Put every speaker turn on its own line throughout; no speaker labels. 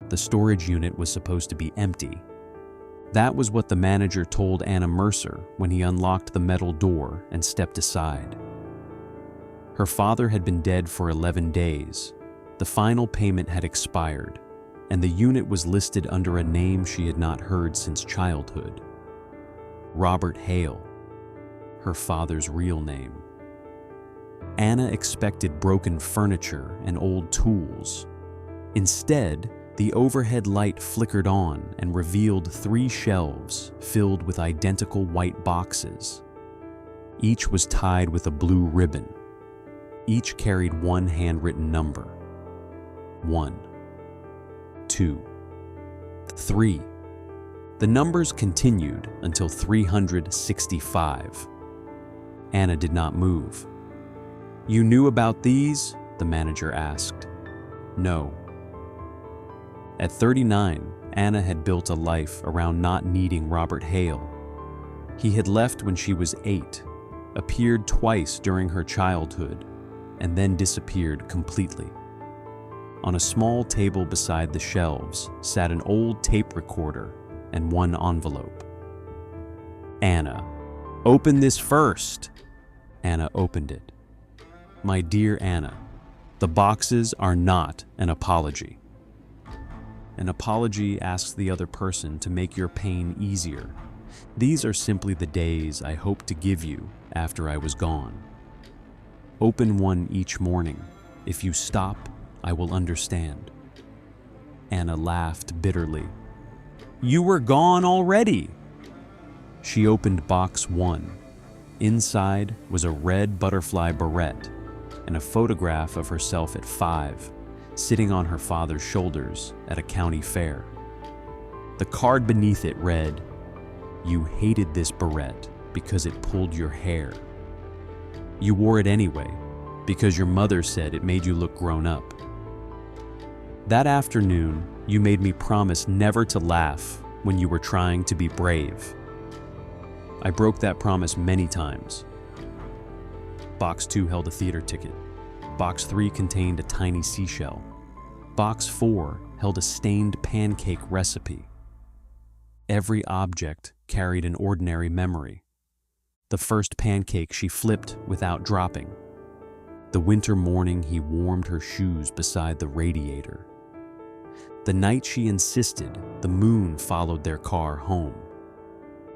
The storage unit was supposed to be empty. That was what the manager told Anna Mercer when he unlocked the metal door and stepped aside. Her father had been dead for 11 days. The final payment had expired, and the unit was listed under a name she had not heard since childhood. Robert Hale, her father's real name. Anna expected broken furniture and old tools. Instead, the overhead light flickered on and revealed 3 shelves filled with identical white boxes. Each was tied with a blue ribbon. Each carried one handwritten number. 1, 2, 3. The numbers continued until 365. Anna did not move. "You knew about these?" the manager asked. "No." At 39, Anna had built a life around not needing Robert Hale. He had left when she was 8, appeared twice during her childhood, and then disappeared completely. On a small table beside the shelves sat an old tape recorder and one envelope. "Anna, open this first." Anna opened it. "My dear Anna, the boxes are not an apology." An apology asks the other person to make your pain easier. These are simply the days I hope to give you after I was gone. Open one each morning. If you stop, I will understand. Anna laughed bitterly. "You were gone already." She opened box 1. Inside was a red butterfly beret and a photograph of herself at 5, sitting on her father's shoulders at a county fair. The card beneath it read, "You hated this beret because it pulled your hair. You wore it anyway because your mother said it made you look grown up. That afternoon, you made me promise never to laugh when you were trying to be brave. I broke that promise many times." Box 2 held a theater ticket. Box 3 contained a tiny seashell. Box 4 held a stained pancake recipe. Every object carried an ordinary memory. The first pancake she flipped without dropping. The winter morning he warmed her shoes beside the radiator. The night she insisted the moon followed their car home.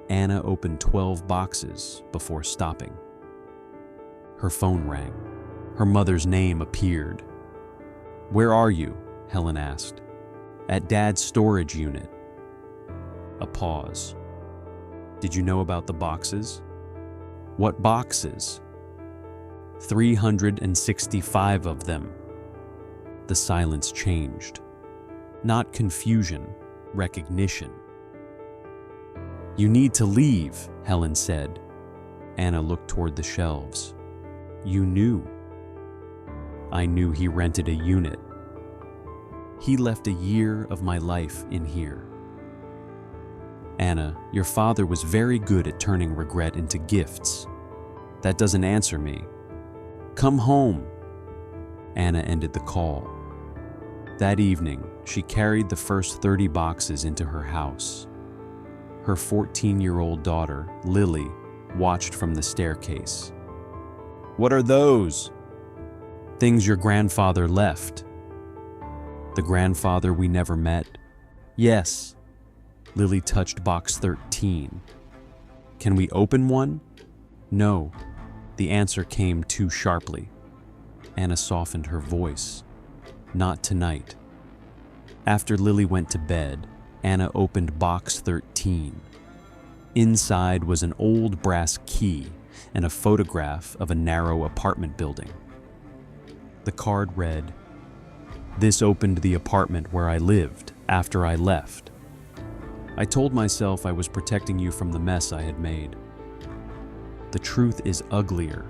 Anna opened 12 boxes before stopping. Her phone rang. Her mother's name appeared. "Where are you?" Helen asked. "At Dad's storage unit." A pause. "Did you know about the boxes?" "What boxes?" 365 of them." The silence changed. Not confusion, recognition. "You need to leave," Helen said. Anna looked toward the shelves. "You knew." "I knew he rented a unit. He left a year of my life in here." "Anna, your father was very good at turning regret into gifts. That doesn't answer me. Come home." Anna ended the call. That evening, she carried the first 30 boxes into her house. Her 14-year-old daughter, Lily, watched from the staircase. "What are those?" "Things your grandfather left." "The grandfather we never met?" "Yes." Lily touched box 13. "Can we open one?" "No." The answer came too sharply. Anna softened her voice. "Not tonight." After Lily went to bed, Anna opened box 13. Inside was an old brass key and a photograph of a narrow apartment building. The card read, "This opened the apartment where I lived after I left. I told myself I was protecting you from the mess I had made. The truth is uglier.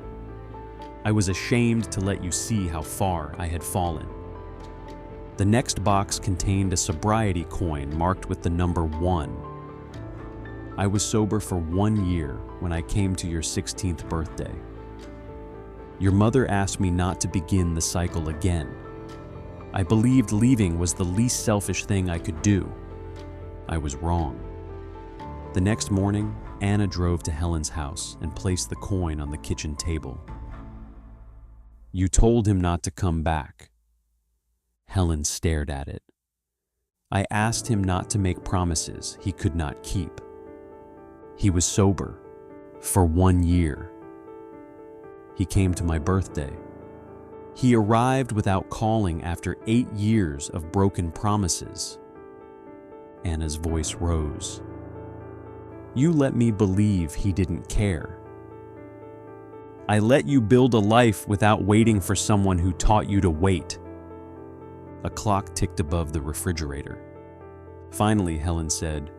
I was ashamed to let you see how far I had fallen." The next box contained a sobriety coin marked with the number 1. "I was sober for 1 year when I came to your 16th birthday. Your mother asked me not to begin the cycle again. I believed leaving was the least selfish thing I could do. I was wrong. The next morning, Anna drove to Helen's house and placed the coin on the kitchen table. You told him not to come back. Helen stared at it. I asked him not to make promises he could not keep. He was sober for 1 year. He came to my birthday. He arrived without calling after 8 years of broken promises. Anna's voice rose. You let me believe he didn't care. I let you build a life without waiting for someone who taught you to wait. A clock ticked above the refrigerator. Finally, Helen said,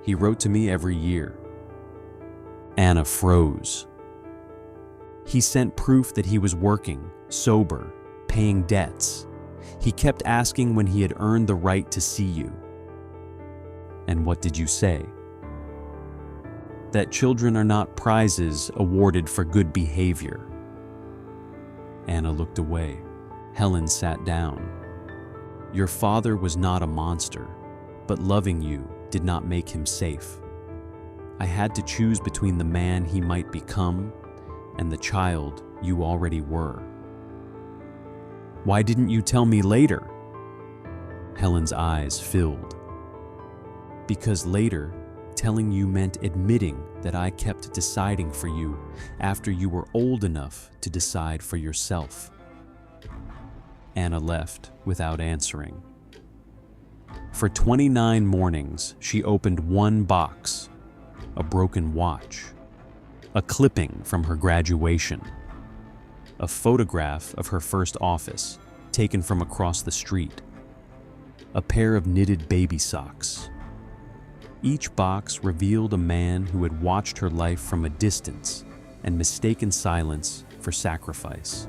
he wrote to me every year. Anna froze. He sent proof that he was working, sober, paying debts. He kept asking when he had earned the right to see you. And what did you say? That children are not prizes awarded for good behavior. Anna looked away. Helen sat down. Your father was not a monster, but loving you did not make him safe. I had to choose between the man he might become and the child you already were. Why didn't you tell me later? Helen's eyes filled. Because later, telling you meant admitting that I kept deciding for you after you were old enough to decide for yourself. Anna left without answering. For 29 mornings, she opened one box, a broken watch, a clipping from her graduation, a photograph of her first office taken from across the street, a pair of knitted baby socks. Each box revealed a man who had watched her life from a distance and mistaken silence for sacrifice.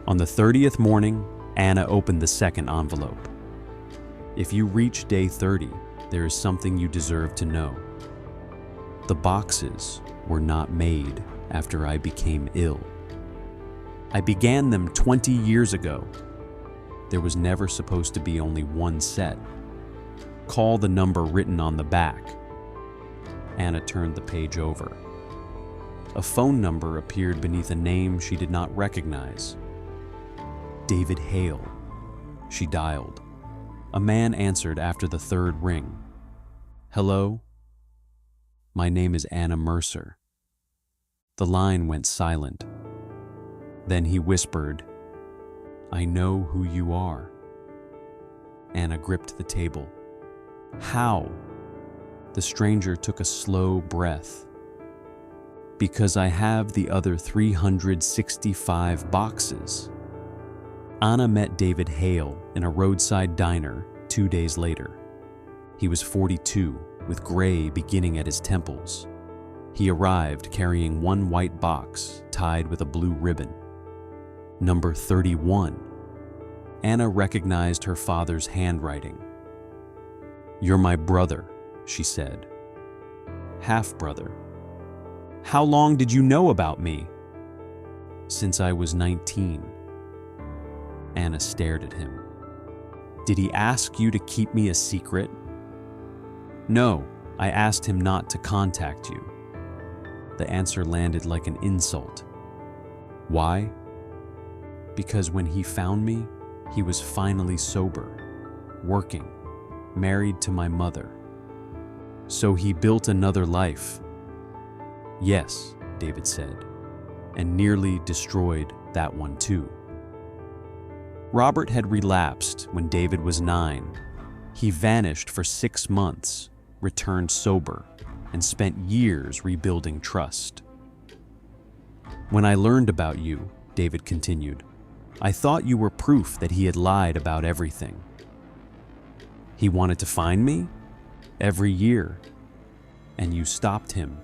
On the 30th morning, Anna opened the second envelope. If you reach day 30, there is something you deserve to know. The boxes were not made after I became ill. I began them 20 years ago. There was never supposed to be only one set. Call the number written on the back. Anna turned the page over. A phone number appeared beneath a name she did not recognize. David Hale. She dialed. A man answered after the third ring. Hello? My name is Anna Mercer. The line went silent. Then he whispered, I know who you are. Anna gripped the table. How? The stranger took a slow breath. Because I have the other 365 boxes. Anna met David Hale in a roadside diner 2 days later. He was 42, with gray beginning at his temples. He arrived carrying one white box tied with a blue ribbon. Number 31. Anna recognized her father's handwriting. You're my brother, she said. Half-brother. How long did you know about me? Since I was 19. Anna stared at him. Did he ask you to keep me a secret? No, I asked him not to contact you. The answer landed like an insult. Why? Because when he found me, he was finally sober, working, married to my mother. So he built another life. Yes, David said, and nearly destroyed that one too. Robert had relapsed when David was 9. He vanished for 6 months, returned sober, and spent years rebuilding trust. When I learned about you, David continued, I thought you were proof that he had lied about everything. He wanted to find me? Every year. And you stopped him.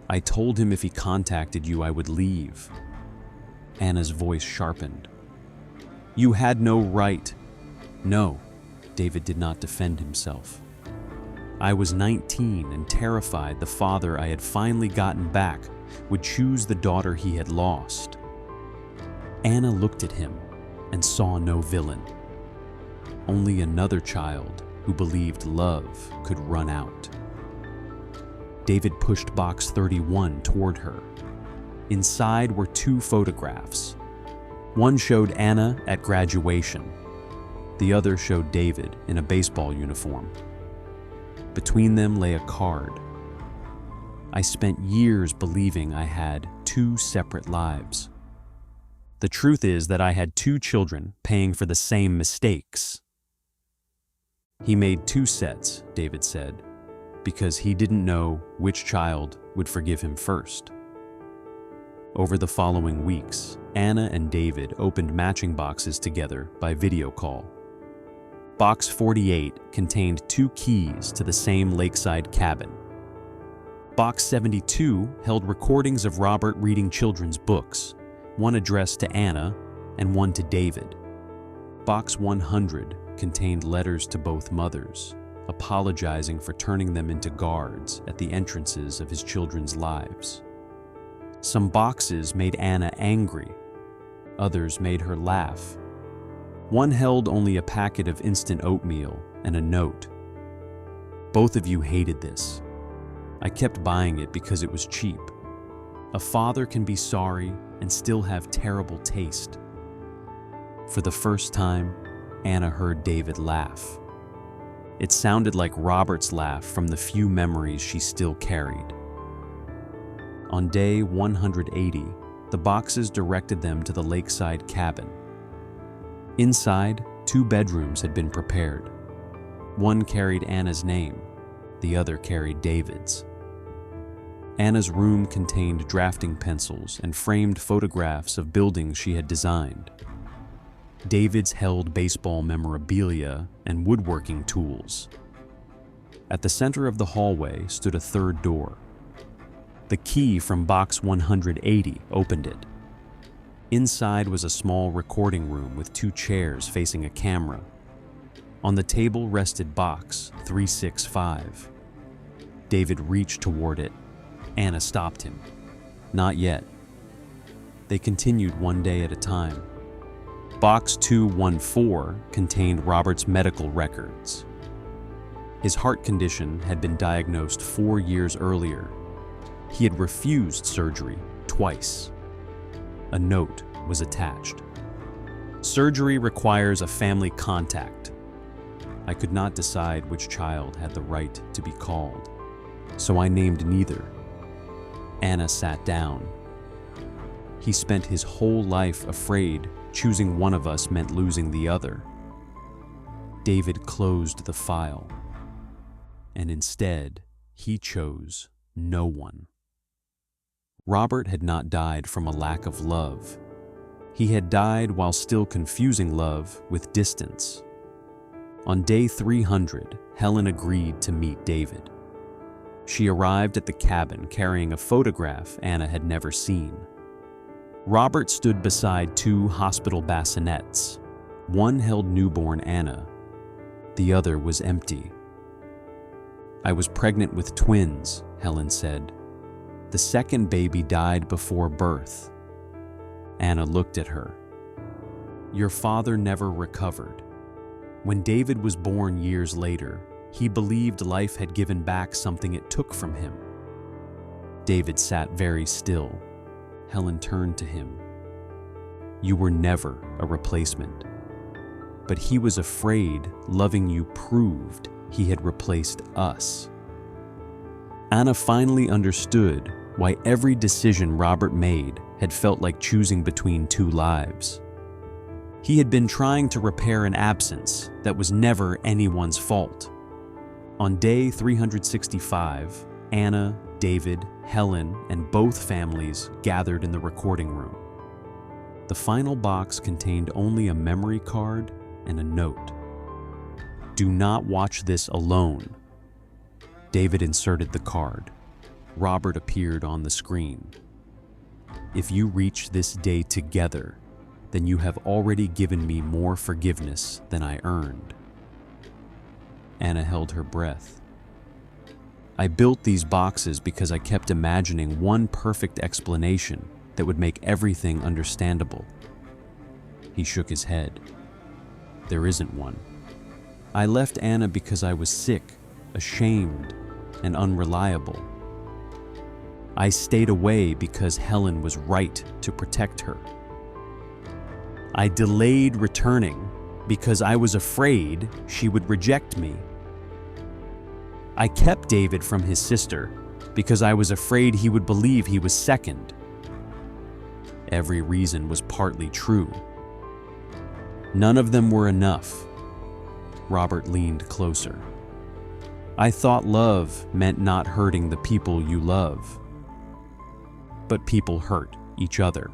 I told him if he contacted you, I would leave. Anna's voice sharpened. You had no right. No, David did not defend himself. I was 19 and terrified the father I had finally gotten back would choose the daughter he had lost. Anna looked at him, and saw no villain. Only another child who believed love could run out. David pushed box 31 toward her. Inside were 2 photographs. One showed Anna at graduation. The other showed David in a baseball uniform. Between them lay a card. I spent years believing I had 2 separate lives. The truth is that I had 2 children paying for the same mistakes. He made 2 sets, David said, because he didn't know which child would forgive him first. Over the following weeks, Anna and David opened matching boxes together by video call. Box 48 contained 2 keys to the same lakeside cabin. Box 72 held recordings of Robert reading children's books, one addressed to Anna and one to David. Box 100 contained letters to both mothers, apologizing for turning them into guards at the entrances of his children's lives. Some boxes made Anna angry. Others made her laugh. One held only a packet of instant oatmeal and a note. Both of you hated this. I kept buying it because it was cheap. A father can be sorry and still have terrible taste. For the first time, Anna heard David laugh. It sounded like Robert's laugh from the few memories she still carried. On day 180, the boxes directed them to the lakeside cabin. Inside, 2 bedrooms had been prepared. One carried Anna's name, the other carried David's. Anna's room contained drafting pencils and framed photographs of buildings she had designed. David's held baseball memorabilia and woodworking tools. At the center of the hallway stood a 3rd door. The key from box 180 opened it. Inside was a small recording room with 2 chairs facing a camera. On the table rested box 365. David reached toward it. Anna stopped him. Not yet. They continued one day at a time. Box 214 contained Robert's medical records. His heart condition had been diagnosed 4 years earlier. He had refused surgery twice. A note was attached. Surgery requires a family contact. I could not decide which child had the right to be called, so I named neither. Anna sat down. He spent his whole life afraid choosing one of us meant losing the other. David closed the file, and instead, he chose no one. Robert had not died from a lack of love. He had died while still confusing love with distance. On day 300, Helen agreed to meet David. She arrived at the cabin carrying a photograph Anna had never seen. Robert stood beside 2 hospital bassinets. One held newborn Anna. The other was empty. I was pregnant with twins, Helen said. The second baby died before birth. Anna looked at her. Your father never recovered. When David was born years later, he believed life had given back something it took from him. David sat very still. Helen turned to him. You were never a replacement. But he was afraid loving you proved he had replaced us. Anna finally understood why every decision Robert made had felt like choosing between 2 lives. He had been trying to repair an absence that was never anyone's fault. On day 365, Anna, David, Helen, and both families gathered in the recording room. The final box contained only a memory card and a note. Do not watch this alone. David inserted the card. Robert appeared on the screen. If you reach this day together, then you have already given me more forgiveness than I earned. Anna held her breath. I built these boxes because I kept imagining one perfect explanation that would make everything understandable. He shook his head. There isn't one. I left Anna because I was sick, ashamed, and unreliable. I stayed away because Helen was right to protect her. I delayed returning because I was afraid she would reject me. I kept David from his sister because I was afraid he would believe he was second. Every reason was partly true. None of them were enough. Robert leaned closer. I thought love meant not hurting the people you love. But people hurt each other.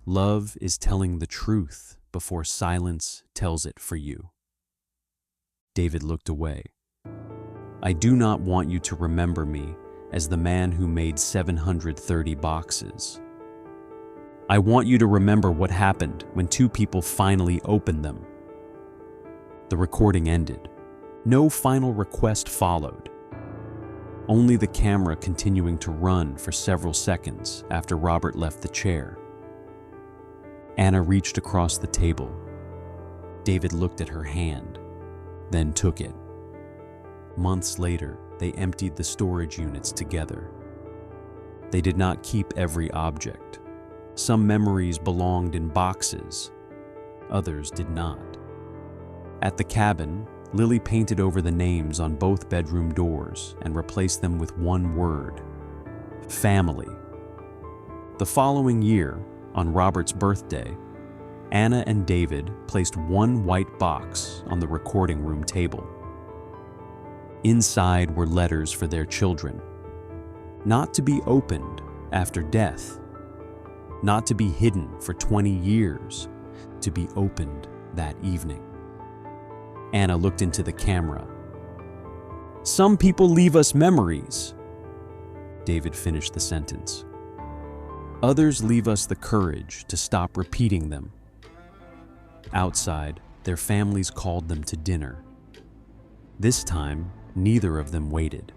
Love is telling the truth before silence tells it for you. David looked away. I do not want you to remember me as the man who made 730 boxes. I want you to remember what happened when two people finally opened them. The recording ended. No final request followed. Only the camera continuing to run for several seconds after Robert left the chair. Anna reached across the table. David looked at her hand, then took it. Months later, they emptied the storage units together. They did not keep every object. Some memories belonged in boxes, others did not. At the cabin, Lily painted over the names on both bedroom doors and replaced them with one word: family. The following year, on Robert's birthday, Anna and David placed one white box on the recording room table. Inside were letters for their children, not to be opened after death, not to be hidden for 20 years, to be opened that evening. Anna looked into the camera. Some people leave us memories. David finished the sentence. Others leave us the courage to stop repeating them. Outside, their families called them to dinner. This time, neither of them waited.